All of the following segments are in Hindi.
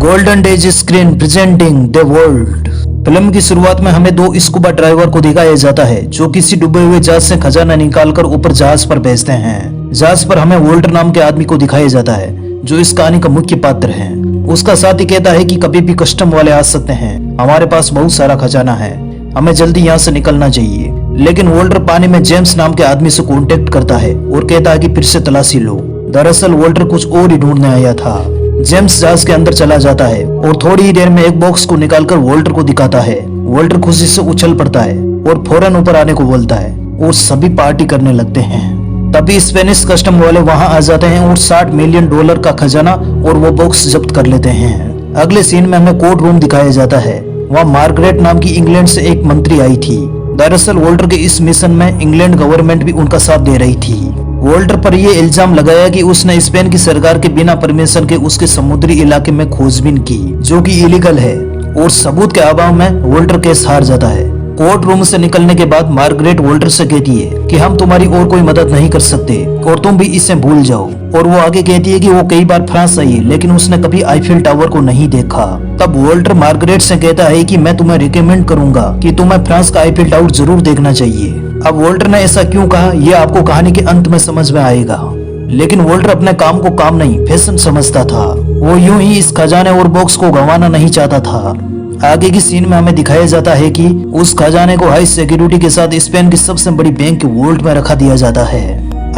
Golden days screen presenting the world. Film की शुरुआत में हमें दो स्कूबा ड्राइवर को दिखाया जाता है जो किसी डूबे हुए जहाज से खजाना निकालकर ऊपर जहाज पर भेजते हैं। जहाज पर हमें वोल्टर नाम के आदमी को दिखाया जाता है जो इस कहानी का मुख्य पात्र है। उसका साथी कहता है कि कभी भी कस्टम वाले आ सकते हैं, हमारे पास बहुत सारा खजाना है, हमें जल्दी यहाँ से निकलना चाहिए। लेकिन वोल्टर पानी में जेम्स नाम के आदमी से कांटेक्ट करता है और कहता है कि फिर से तलाशी लो। दरअसल वोल्टर कुछ और ही ढूंढने आया था। जेम्स जहाज के अंदर चला जाता है और थोड़ी ही देर में एक बॉक्स को निकालकर वोल्टर को दिखाता है। वोल्टर खुशी से उछल पड़ता है और फौरन ऊपर आने को बोलता है और सभी पार्टी करने लगते हैं। तभी स्पेनिश कस्टम वाले वहां आ जाते हैं और $60 मिलियन का खजाना और वो बॉक्स जब्त कर लेते हैं। अगले सीन में हमें कोर्ट रूम दिखाया जाता है। वहाँ मार्गरेट नाम की इंग्लैंड से एक मंत्री आई थी। दरअसल वोल्टर के इस मिशन में इंग्लैंड गवर्नमेंट भी उनका साथ दे रही थी। वोल्टर पर यह इल्जाम लगाया कि उसने स्पेन की सरकार के बिना परमिशन के उसके समुद्री इलाके में खोजबीन की, जो कि इलीगल है, और सबूत के अभाव में वोल्टर केस हार जाता है। कोर्ट रूम से निकलने के बाद मार्गरेट वोल्टर से कहती है कि हम तुम्हारी और कोई मदद नहीं कर सकते और तुम भी इसे भूल जाओ। और वो आगे कहती है कि वो कई बार फ्रांस आई है लेकिन उसने कभी आईफिल टावर को नहीं देखा। तब वोल्टर मार्गरेट से कहता है कि मैं तुम्हें रिकमेंड करूंगा कि तुम्हें फ्रांस का आईफिल टावर जरूर देखना चाहिए। अब वोल्टर ने ऐसा क्यों कहा ये आपको कहानी के अंत में समझ में आएगा। लेकिन वोल्टर अपने काम को काम नहीं फैशन समझता था। वो यूं ही इस खजाने और बॉक्स को गंवाना नहीं चाहता था। आगे की सीन में हमें दिखाया जाता है कि उस खजाने को हाई सिक्योरिटी के साथ स्पेन की सबसे बड़ी बैंक के वोल्ट में रखा दिया जाता है।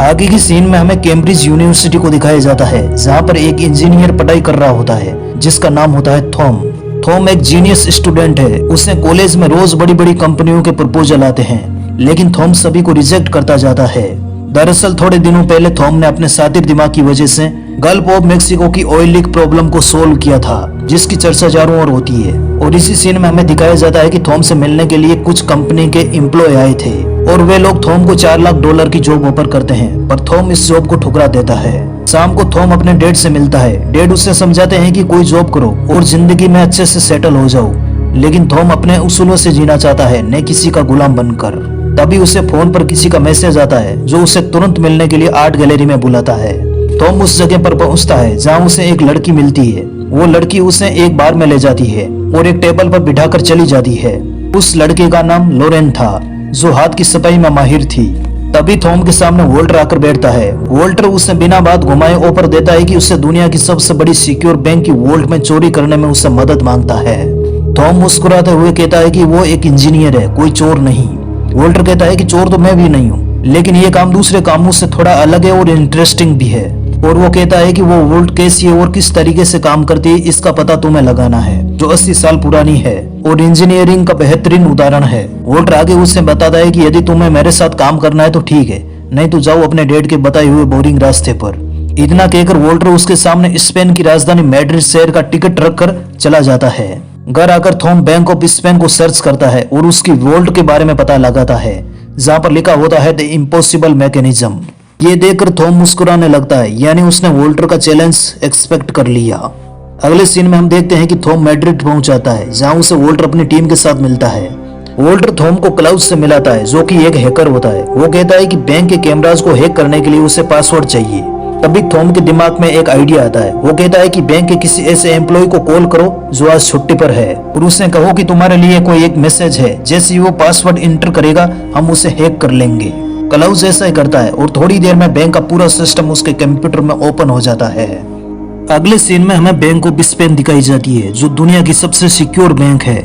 आगे की सीन में हमें कैम्ब्रिज यूनिवर्सिटी को दिखाया जाता है जहाँ पर एक इंजीनियर पढ़ाई कर रहा होता है जिसका नाम होता है थॉम। थॉम एक जीनियस स्टूडेंट है। उसे कॉलेज में रोज बड़ी बड़ी कंपनियों के प्रपोजल आते हैं, लेकिन थॉम सभी को रिजेक्ट करता जाता है। दरअसल थोड़े दिनों पहले थॉम ने अपने शातिर दिमाग की वजह से गल्फ ऑफ मेक्सिको की ऑयल लीक प्रॉब्लम को सोल्व किया था, जिसकी चर्चा चारों ओर होती है। और इसी सीन में हमें दिखाया जाता है कि थॉम से मिलने के लिए कुछ कंपनी के एम्प्लॉय आए थे और वे लोग थॉम को $4 लाख की जॉब ऑफर करते हैं, पर थॉम इस जॉब को ठुकरा देता है। शाम को थॉम अपने डैड से मिलता है। डैड उससे समझाते हैं कि कोई जॉब करो और जिंदगी में अच्छे से सेटल हो जाओ, लेकिन थॉम अपने उसूलों से जीना चाहता है, न किसी का गुलाम बनकर। तभी उसे फोन पर किसी का मैसेज आता है जो उसे तुरंत मिलने के लिए आर्ट गैलरी में बुलाता है। थॉम उस जगह पर पहुंचता है जहां उसे एक लड़की मिलती है। वो लड़की उसे एक बार में ले जाती है और एक टेबल पर बिठाकर चली जाती है। उस लड़के का नाम लोरेन था जो हाथ की सफाई में माहिर थी। तभी थॉम के सामने वोल्टर आकर बैठता है। वोल्टर उसे बिना बात घुमाए ऑफर देता है कि उसे दुनिया की सबसे बड़ी सिक्योर बैंक की वोल्ट में चोरी करने में उससे मदद मांगता है। थॉम मुस्कुराते हुए कहता है कि वो एक इंजीनियर है, कोई चोर नहीं। वोल्टर कहता है कि चोर तो मैं भी नहीं हूँ, लेकिन ये काम दूसरे कामों से थोड़ा अलग है और इंटरेस्टिंग भी है। और वो कहता है कि वो वोल्ट कैसी है और किस तरीके से काम करती है इसका पता तुम्हें लगाना है, जो 80 साल पुरानी है और इंजीनियरिंग का बेहतरीन उदाहरण है। वोल्टर आगे उससे बताता है कि यदि तुम्हें मेरे साथ काम करना है तो ठीक है, नहीं तो जाओ अपने डैड के बताए हुए बोरिंग रास्ते पर। इतना कहकर वोल्टर उसके सामने स्पेन की राजधानी मैड्रिड शहर का टिकट रखकर चला जाता है। घर आकर थॉम बैंक ऑफ स्पेन को सर्च करता है और उसकी वोल्ट के बारे में पता लगाता है जहाँ पर लिखा होता है द इम्पॉसिबल मैकेनिज्म। ये देखकर थॉम मुस्कुराने लगता है, यानी उसने वोल्टर का चैलेंज एक्सपेक्ट कर लिया। अगले सीन में हम देखते हैं कि थॉम मैड्रिड पहुंच जाता है जहां उसे वोल्टर अपनी टीम के साथ मिलता है। वोल्टर थॉम को क्लाउड से मिलाता है जो कि एक हैकर होता है। वो कहता है कि बैंक के कैमराज को हैक करने के लिए उसे पासवर्ड चाहिए। तभी थॉम के दिमाग में एक आइडिया आता है। वो कहता है कि बैंक के किसी ऐसे एम्प्लॉय को कॉल करो जो आज छुट्टी पर है और उससे कहो कि तुम्हारे लिए कोई एक मैसेज है, जैसे ही वो पासवर्ड इंटर करेगा हम उसे हैक कर लेंगे। क्लाउड ऐसा ही करता है और थोड़ी देर में बैंक का पूरा सिस्टम उसके कंप्यूटर में ओपन हो जाता है। अगले सीन में हमें बैंक ऑफ स्पेन दिखाई जाती है जो दुनिया की सबसे सिक्योर बैंक है।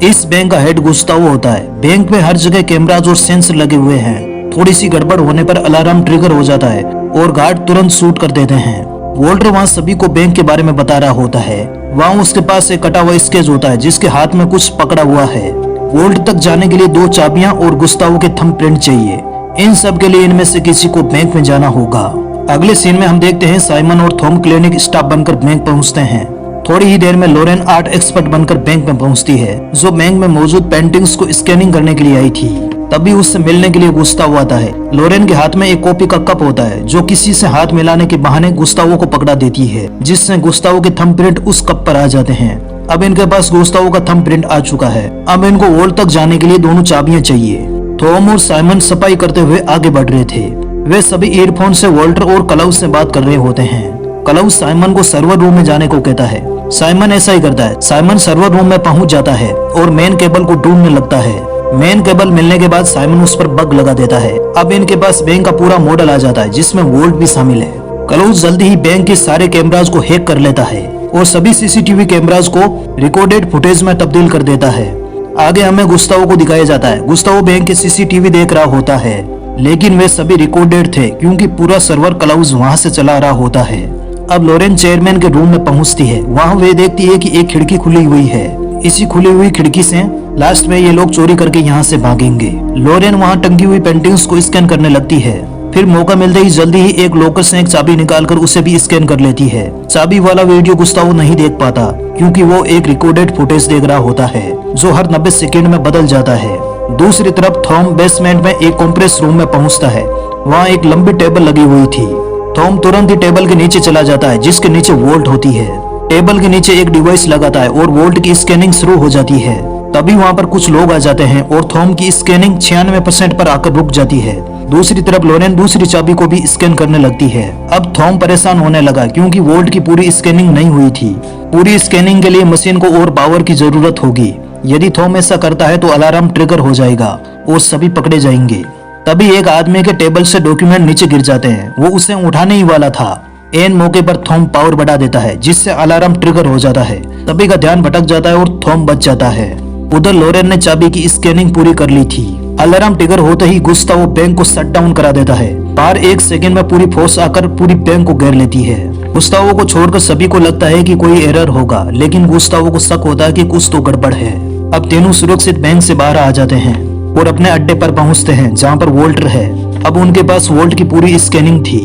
इस बैंक का हेड गुस्तावो होता है। बैंक में हर जगह कैमराज और सेंसर लगे हुए हैं। थोड़ी सी गड़बड़ होने पर अलार्म ट्रिगर हो जाता है और गार्ड तुरंत शूट कर देते हैं। वोल्टर वहाँ सभी को बैंक के बारे में बता रहा होता है। वहाँ उसके पास एक कटा हुआ स्केच होता है जिसके हाथ में कुछ पकड़ा हुआ है। वोल्ट तक जाने के लिए 2 चाबियां और गुस्तावो के थंब प्रिंट चाहिए। इन सब के लिए इनमें से किसी को बैंक में जाना होगा। अगले सीन में हम देखते हैं साइमन और थॉम क्लिनिक स्टाफ बनकर बैंक पहुंचते हैं। थोड़ी ही देर में लोरेन आर्ट एक्सपर्ट बनकर बैंक में पहुंचती है जो बैंक में मौजूद पेंटिंग्स को स्कैनिंग करने के लिए आई थी। तभी उससे मिलने के लिए गुस्तावो आता है। लोरेन के हाथ में एक कॉफी का कप होता है जो किसी से हाथ मिलाने के बहाने गुस्तावो को पकड़ा देती है, जिससे गुस्तावो के थंब प्रिंट उस कप पर आ जाते हैं। अब इनके पास गुस्तावो का थंब प्रिंट आ चुका है। अब इनको वोल्ट तक जाने के लिए दोनों चाबियां चाहिए। थॉम और साइमन सफाई करते हुए आगे बढ़ रहे थे। वे सभी ईयरफोन से वोल्टर और क्लाउड से बात कर रहे होते हैं। क्लाउस साइमन को सर्वर रूम में जाने को कहता है। साइमन ऐसा ही करता है। साइमन सर्वर रूम में पहुंच जाता है और मेन केबल को ढूंढने लगता है। मेन केबल मिलने के बाद साइमन उस पर बग लगा देता है। अब इनके पास बैंक का पूरा मॉडल आ जाता है जिसमें वोल्ट भी शामिल है। क्लाउस जल्दी ही बैंक के सारे कैमराज को हैक कर लेता है और सभी सीसीटीवी कैमराज को रिकॉर्डेड फुटेज में तब्दील कर देता है। आगे हमें गुस्तावो को दिखाया जाता है। गुस्तावो बैंक के सीसीटीवी देख रहा होता है, लेकिन वे सभी रिकॉर्डेड थे क्योंकि पूरा सर्वर क्लाउस वहां से चला रहा होता है। अब लोरेन चेयरमैन के रूम में पहुंचती है। वहां वे देखती है कि एक खिड़की खुली हुई है। इसी खुली हुई खिड़की से लास्ट में ये लोग चोरी करके यहाँ से भागेंगे। लोरेन वहां टंगी हुई पेंटिंग्स को स्कैन करने लगती है। फिर मौका मिलते ही जल्दी ही एक लॉकर से एक चाबी निकालकर उसे भी स्कैन कर लेती है। चाबी वाला वीडियो गुस्तावो नहीं देख पाता क्योंकि वो एक रिकॉर्डेड फुटेज देख रहा होता है जो हर 90 सेकेंड में बदल जाता है। दूसरी तरफ थॉम बेसमेंट में एक कॉम्प्रेस रूम में पहुंचता है। वहाँ एक लंबी टेबल लगी हुई थी। थॉम तुरंत ही टेबल के नीचे चला जाता है जिसके नीचे वोल्ट होती है। टेबल के नीचे एक डिवाइस लगाता है और वोल्ट की स्कैनिंग शुरू हो जाती है। तभी वहाँ पर कुछ लोग आ जाते हैं और थॉम की स्कैनिंग 96% पर आकर रुक जाती है। दूसरी तरफ लोरेन दूसरी चाबी को भी स्कैन करने लगती है। अब थॉम परेशान होने लगा क्योंकि वोल्ट की पूरी स्कैनिंग नहीं हुई थी। पूरी स्कैनिंग के लिए मशीन को और पावर की जरूरत होगी। यदि थॉम ऐसा करता है तो अलार्म ट्रिगर हो जाएगा और सभी पकड़े जाएंगे। तभी एक आदमी के टेबल से डॉक्यूमेंट नीचे गिर जाते हैं। वो उसे उठाने ही वाला था। एन मौके पर थॉम पावर बढ़ा देता है जिससे अलार्म ट्रिगर हो जाता है। सभी का ध्यान भटक जाता है और थॉम बच जाता है। उधर लोरेन ने चाबी की स्कैनिंग पूरी कर ली थी। अलार्म ट्रिगर होते ही गुस्तावो बैंक को शट डाउन करा देता है। बाहर 1 सेकंड में पूरी फोर्स आकर पूरी बैंक को घेर लेती है। गुस्तावो को छोड़कर सभी को लगता है कि कोई एरर होगा, लेकिन गुस्तावो को शक होता है कि कुछ तो गड़बड़ है। अब तीनों सुरक्षित बैंक से बाहर आ जाते हैं और अपने अड्डे पर पहुंचते हैं जहां पर वोल्टर है। अब उनके पास वोल्ट की पूरी स्कैनिंग थी।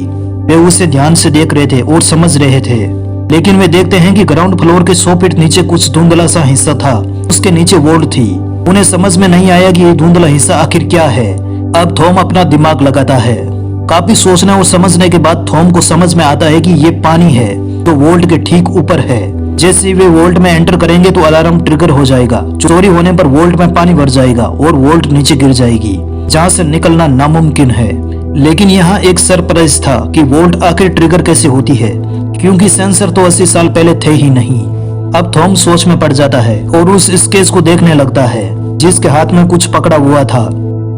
वे उसे ध्यान से देख रहे थे और समझ रहे थे, लेकिन वे देखते हैं कि ग्राउंड फ्लोर के 100 फीट नीचे कुछ धुंधला सा हिस्सा था। उसके नीचे वोल्ट थी। उन्हें समझ में नहीं आया कि ये धुंधला हिस्सा आखिर क्या है। अब थॉम अपना दिमाग लगाता है। काफी सोचने और समझने के बाद थॉम को समझ में आता है कि ये पानी है तो वोल्ट के ठीक ऊपर है। जैसे वे वोल्ट में एंटर करेंगे तो अलार्म ट्रिगर हो जाएगा। चोरी होने पर वोल्ट में पानी भर जाएगा और वोल्ट नीचे गिर जाएगी जहाँ से निकलना नामुमकिन है। लेकिन यहाँ एक सरप्राइज था कि वोल्ट आखिर ट्रिगर कैसे होती है, क्योंकि सेंसर तो 80 साल पहले थे ही नहीं। अब थॉम सोच में पड़ जाता है और उस स्केच को देखने लगता है जिसके हाथ में कुछ पकड़ा हुआ था।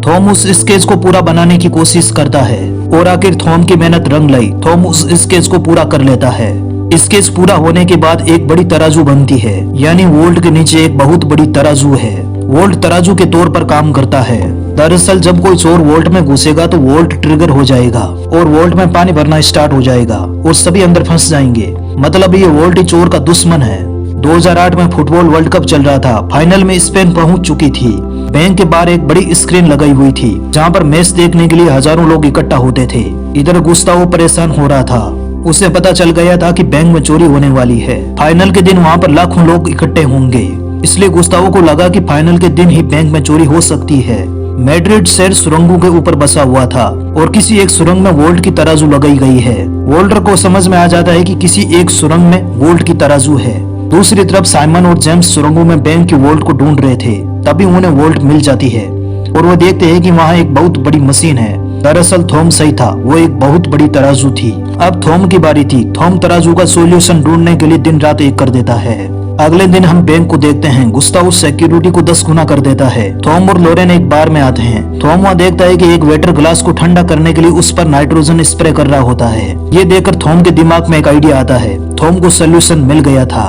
थॉम उस स्केच को पूरा बनाने की कोशिश करता है और आखिर थॉम की मेहनत रंग लाई। थॉम उस स्केच को पूरा कर लेता है। स्केच पूरा होने के बाद एक बड़ी तराजू बनती है, यानी वोल्ट के नीचे एक बहुत बड़ी तराजू है। वोल्ट तराजू के तौर पर काम करता है। दरअसल जब कोई चोर वोल्ट में घुसेगा तो वोल्ट ट्रिगर हो जाएगा और वोल्ट में पानी भरना स्टार्ट हो जाएगा और सभी अंदर फंस जाएंगे। मतलब ये वोल्ट ही चोर का दुश्मन है। 2008 में फुटबॉल वर्ल्ड कप चल रहा था। फाइनल में स्पेन पहुंच चुकी थी। बैंक के बाहर एक बड़ी स्क्रीन लगाई हुई थी जहां पर मैच देखने के लिए हजारों लोग इकट्ठा होते थे। इधर गुस्तावो परेशान हो रहा था। उसे पता चल गया था कि बैंक में चोरी होने वाली है। फाइनल के दिन वहां पर लाखों लोग इकट्ठे होंगे, इसलिए गुस्तावो को लगा कि फाइनल के दिन ही बैंक में चोरी हो सकती है। मैड्रिड शहर सुरंगों के ऊपर बसा हुआ था और किसी एक सुरंग में वोल्ट की तराजू लगाई गई है। वोल्टर को समझ में आ जाता है कि किसी एक सुरंग में वोल्ट की तराजू है। दूसरी तरफ साइमन और जेम्स सुरंगों में बैंक की वोल्ट को ढूंढ रहे थे। तभी उन्हें वोल्ट मिल जाती है और वो देखते हैं कि वहाँ एक बहुत बड़ी मशीन है। दरअसल थॉम सही था, वो एक बहुत बड़ी तराजू थी। अब थॉम की बारी थी। थॉम तराजू का सॉल्यूशन ढूंढने के लिए दिन रात एक कर देता है। अगले दिन हम बैंक को देखते हैं। गुस्तावो सिक्योरिटी को 10 गुना कर देता है। थॉम और लोरेन एक बार में आते हैं। थॉम वहाँ देखता है कि एक वेटर ग्लास को ठंडा करने के लिए उस पर नाइट्रोजन स्प्रे कर रहा होता है। ये देखकर थॉम के दिमाग में एक आइडिया आता है। थॉम को सोल्यूशन मिल गया था।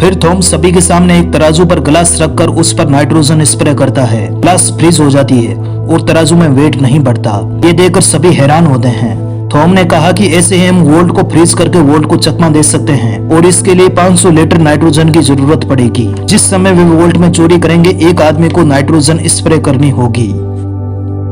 फिर थॉम सभी के सामने एक तराजू पर ग्लास रखकर उस पर नाइट्रोजन स्प्रे करता है। ग्लास फ्रीज हो जाती है और तराजू में वेट नहीं बढ़ता। ये देखकर सभी हैरान होते हैं। थॉम ने कहा कि ऐसे ही हम वोल्ट को फ्रीज करके वोल्ट को चकमा दे सकते हैं और इसके लिए 500 लीटर नाइट्रोजन की जरूरत पड़ेगी। जिस समय वे वोल्ट में चोरी करेंगे एक आदमी को नाइट्रोजन स्प्रे करनी होगी।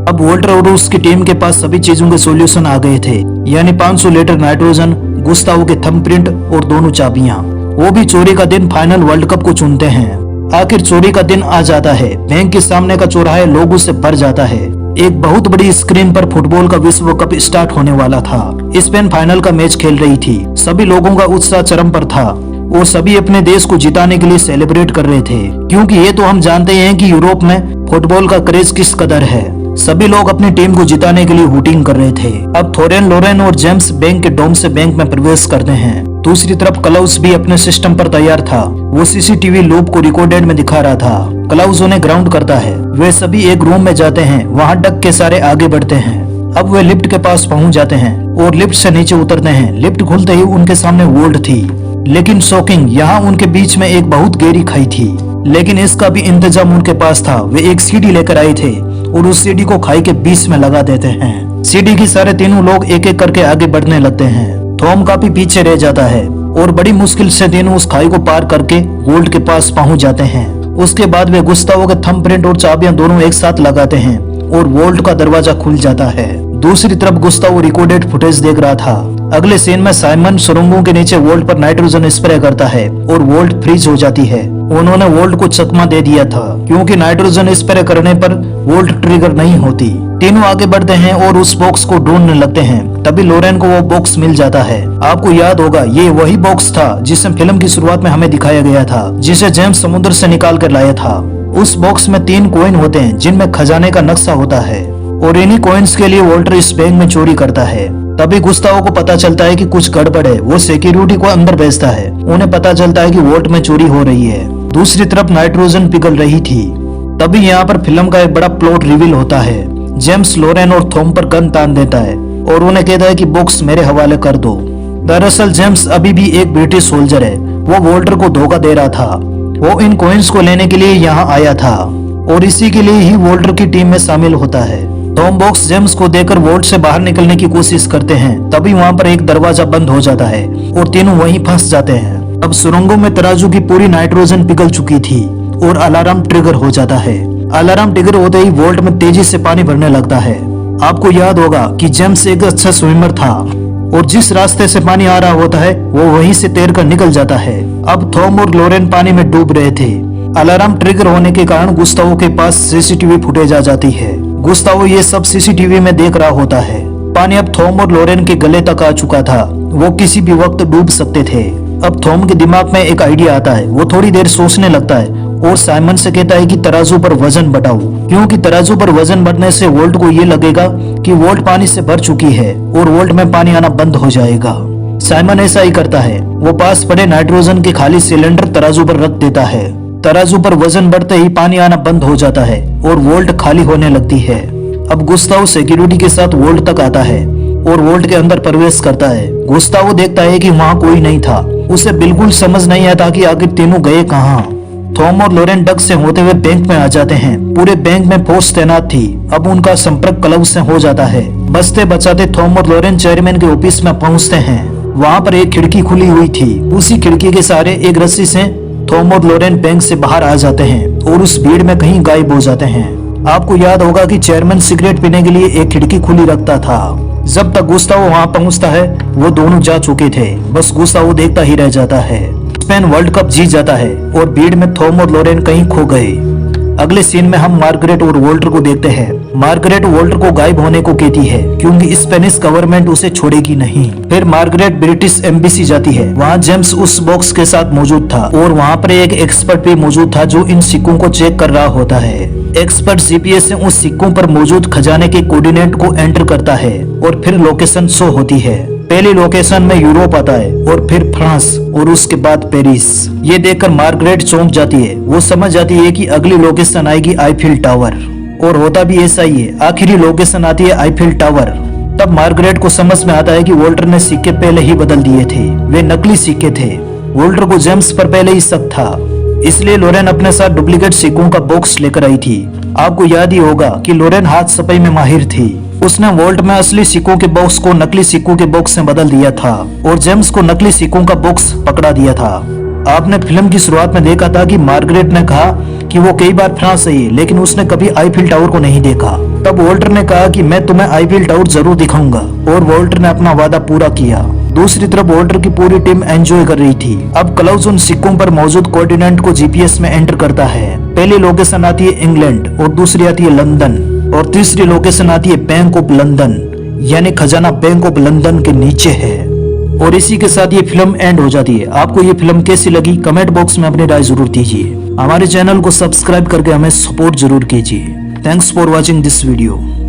अब वोल्टर और उसकी टीम के पास सभी चीजों के सॉल्यूशन आ गए थे, यानी 500 लीटर नाइट्रोजन, गुस्तावो के थंबप्रिंट और दोनों चाबियां। वो भी चोरी का दिन फाइनल वर्ल्ड कप को चुनते हैं। आखिर चोरी का दिन आ जाता है। बैंक के सामने का चौराहा लोगों से भर जाता है। एक बहुत बड़ी स्क्रीन पर फुटबॉल का विश्व कप स्टार्ट होने वाला था। स्पेन फाइनल का मैच खेल रही थी। सभी लोगों का उत्साह चरम पर था और सभी अपने देश को जिताने के लिए सेलिब्रेट कर रहे थे, क्योंकि ये तो हम जानते हैं कि यूरोप में फुटबॉल का क्रेज किस कदर है। सभी लोग अपनी टीम को जिताने के लिए हूटिंग कर रहे थे। अब थोरेन, लोरेन और जेम्स बैंक के डोम से बैंक में प्रवेश करते हैं। दूसरी तरफ क्लाउस भी अपने सिस्टम पर तैयार था। वो सीसीटीवी लूप को रिकॉर्डेड में दिखा रहा था। क्लाउस उन्हें ग्राउंड करता है। वे सभी एक रूम में जाते हैं। वहाँ डक के सारे आगे बढ़ते हैं। अब वे लिफ्ट के पास पहुंच जाते हैं और लिफ्ट से नीचे उतरते हैं। लिफ्ट खुलते ही उनके सामने वोल्ट थी, लेकिन शॉकिंग, यहाँ उनके बीच में एक बहुत गहरी खाई थी। लेकिन इसका भी इंतजाम उनके पास था। वे एक सीढ़ी लेकर आए थे और उस सीढ़ी को खाई के बीच में लगा देते हैं। सीढ़ी की सारे तीनों लोग एक एक करके आगे बढ़ने लगते हैं। थॉम काफी पीछे रह जाता है और बड़ी मुश्किल से तीनों उस खाई को पार करके वोल्ट के पास पहुंच जाते हैं। उसके बाद वे गुस्तावो के थंबप्रिंट और चाबियां दोनों एक साथ लगाते हैं और वोल्ट का दरवाजा खुल जाता है। दूसरी तरफ गुस्तावो रिकॉर्डेड फुटेज देख रहा था। अगले सीन में साइमन सुरंगों के नीचे वोल्ट पर नाइट्रोजन स्प्रे करता है और वोल्ट फ्रीज हो जाती है। उन्होंने वोल्ट को चकमा दे दिया था क्योंकि नाइट्रोजन स्प्रे करने पर वोल्ट ट्रिगर नहीं होती। तीनों आगे बढ़ते हैं और उस बॉक्स को ढूंढने लगते हैं। तभी लोरेन को वो बॉक्स मिल जाता है। आपको याद होगा, ये वही बॉक्स था जिसे फिल्म की शुरुआत में हमें दिखाया गया था, जिसे जेम्स समुद्र से निकाल कर लाया था। उस बॉक्स में 3 कॉइन होते हैं जिनमें खजाने का नक्शा होता है और इन्हीं कॉइन्स के लिए वोल्टर इस बैंक में चोरी करता है। तभी गुस्तावो को पता चलता है कि कुछ गड़बड़ है। वो सिक्योरिटी को अंदर भेजता है। उन्हें पता चलता है कि वोल्ट में चोरी हो रही है। दूसरी तरफ नाइट्रोजन पिघल रही थी। तभी यहाँ पर फिल्म का एक बड़ा प्लॉट रिवील होता है। जेम्स लोरेन और थॉम पर गन तान देता है और उन्हें कहता है कि बॉक्स मेरे हवाले कर दो। दरअसल जेम्स अभी भी एक ब्रिटिश सोल्जर है। वो वोल्टर को धोखा दे रहा था। वो इन कॉइन्स को लेने के लिए यहाँ आया था और इसी के लिए ही वोल्टर की टीम में शामिल होता है। टॉम बॉक्स जेम्स को देकर वोल्ट से बाहर निकलने की कोशिश करते हैं। तभी वहाँ पर एक दरवाजा बंद हो जाता है और तीनों वहीं फंस जाते हैं। अब सुरंगों में तराजू की पूरी नाइट्रोजन पिघल चुकी थी और अलार्म ट्रिगर हो जाता है। अलार्म ट्रिगर होते ही वोल्ट में तेजी से पानी भरने लगता है। आपको याद होगा कि जेम्स एक अच्छा स्विमर था और जिस रास्ते से पानी आ रहा होता है वो वहीं से तैरकर निकल जाता है। अब थॉम और लोरेन पानी में डूब रहे थे। अलार्म ट्रिगर होने के कारण गुस्तावो के पास सीसीटीवी फुटेज आ जाती है। गुस्तावो ये सब सीसीटीवी में देख रहा होता है। पानी अब थॉम और लोरेन के गले तक आ चुका था। वो किसी भी वक्त डूब सकते थे। अब थॉम के दिमाग में एक आइडिया आता है। वो थोड़ी देर सोचने लगता है और साइमन से कहता है कि तराजू पर वजन बढ़ाओ, क्योंकि तराजू पर वजन बढ़ने से वोल्ट को ये लगेगा कि वोल्ट पानी से भर चुकी है और वोल्ट में पानी आना बंद हो जाएगा। साइमन ऐसा ही करता है। वो पास पड़े नाइट्रोजन के खाली सिलेंडर तराजू पर रख देता है। तराजू पर वजन बढ़ते ही पानी आना बंद हो जाता है और वोल्ट खाली होने लगती है। अब गुस्तावो सिक्योरिटी के साथ वोल्ट तक आता है और वोल्ट के अंदर प्रवेश करता है। गुस्तावो देखता है कि वहाँ कोई नहीं था। उसे बिल्कुल समझ नहीं आता कि आखिर तीनों गए कहाँ। थॉम और लोरेन डक से होते हुए बैंक में आ जाते हैं। पूरे बैंक में फोर्स तैनात थी। अब उनका संपर्क क्लाउस से हो जाता है। बचते बचाते थॉम और लोरेन चेयरमैन के ऑफिस में पहुंचते हैं। वहाँ पर एक खिड़की खुली हुई थी। उसी खिड़की के सहारे एक रस्सी से थॉम और लोरेन बैंक से बाहर आ जाते हैं और उस भीड़ में कहीं गायब हो जाते हैं। आपको याद होगा कि चेयरमैन सिगरेट पीने के लिए एक खिड़की खुली रखता था। जब तक गुस्तावो वहाँ पहुँचता है वो दोनों जा चुके थे। बस गुस्तावो देखता ही रह जाता है। स्पेन वर्ल्ड कप जीत जाता है और भीड़ में थॉम और लोरेन कहीं खो गए। अगले सीन में हम मार्गरेट और वोल्टर को देखते हैं। मार्गरेट वोल्टर को गायब होने को कहती है क्योंकि स्पेनिश गवर्नमेंट उसे छोड़ेगी नहीं। फिर मार्गरेट ब्रिटिश एम्बेसी जाती है। वहाँ जेम्स उस बॉक्स के साथ मौजूद था और वहाँ पर एक एक्सपर्ट भी मौजूद था जो इन सिक्कों को चेक कर रहा होता है। एक्सपर्ट जीपीएस से उस सिक्कों पर मौजूद खजाने के कोऑर्डिनेट को एंटर करता है और फिर लोकेशन शो होती है। पहली लोकेशन में यूरोप आता है और फिर फ्रांस और उसके बाद पेरिस। ये देखकर मार्गरेट चौंक जाती है। वो समझ जाती है कि अगली लोकेशन आएगी आईफिल टावर और होता भी ऐसा ही है। आखिरी लोकेशन आती है आईफिल टावर। तब मार्गरेट को समझ में आता है कि वोल्टर ने सिक्के पहले ही बदल दिए थे। वे नकली सिक्के थे। वोल्टर को जेम्स पर पहले ही शक था, इसलिए लोरेन अपने साथ डुप्लीकेट सिक्कों का बॉक्स लेकर आई थी। आपको याद ही होगा कि लोरेन हाथ सफाई में माहिर थी। उसने वोल्ट में असली सिक्कों के बॉक्स को नकली सिक्कों के बॉक्स से बदल दिया था और जेम्स को नकली सिक्कों का बॉक्स पकड़ा दिया था। आपने फिल्म की शुरुआत में देखा था कि मार्गरेट ने कहा कि वो कई बार फ्रांस आई है लेकिन उसने कभी आईफिल टावर को नहीं देखा। तब वोल्टर ने कहा कि मैं तुम्हें आईफिल टावर जरूर दिखाऊंगा और वोल्टर ने अपना वादा पूरा किया। दूसरी तरफ वोल्टर की पूरी टीम एंजॉय कर रही थी। अब क्लाउस उन सिक्कों पर मौजूद कोऑर्डिनेट को जीपीएस में एंटर करता है। पहली लोकेशन आती है इंग्लैंड और दूसरी आती है लंदन और तीसरी लोकेशन आती है बैंक ऑफ लंदन, यानी खजाना बैंक ऑफ लंदन के नीचे है। और इसी के साथ ये फिल्म एंड हो जाती है। आपको ये फिल्म कैसी लगी कमेंट बॉक्स में अपनी राय जरूर दीजिए। हमारे चैनल को सब्सक्राइब करके हमें सपोर्ट जरूर कीजिए। Thanks for watching this video.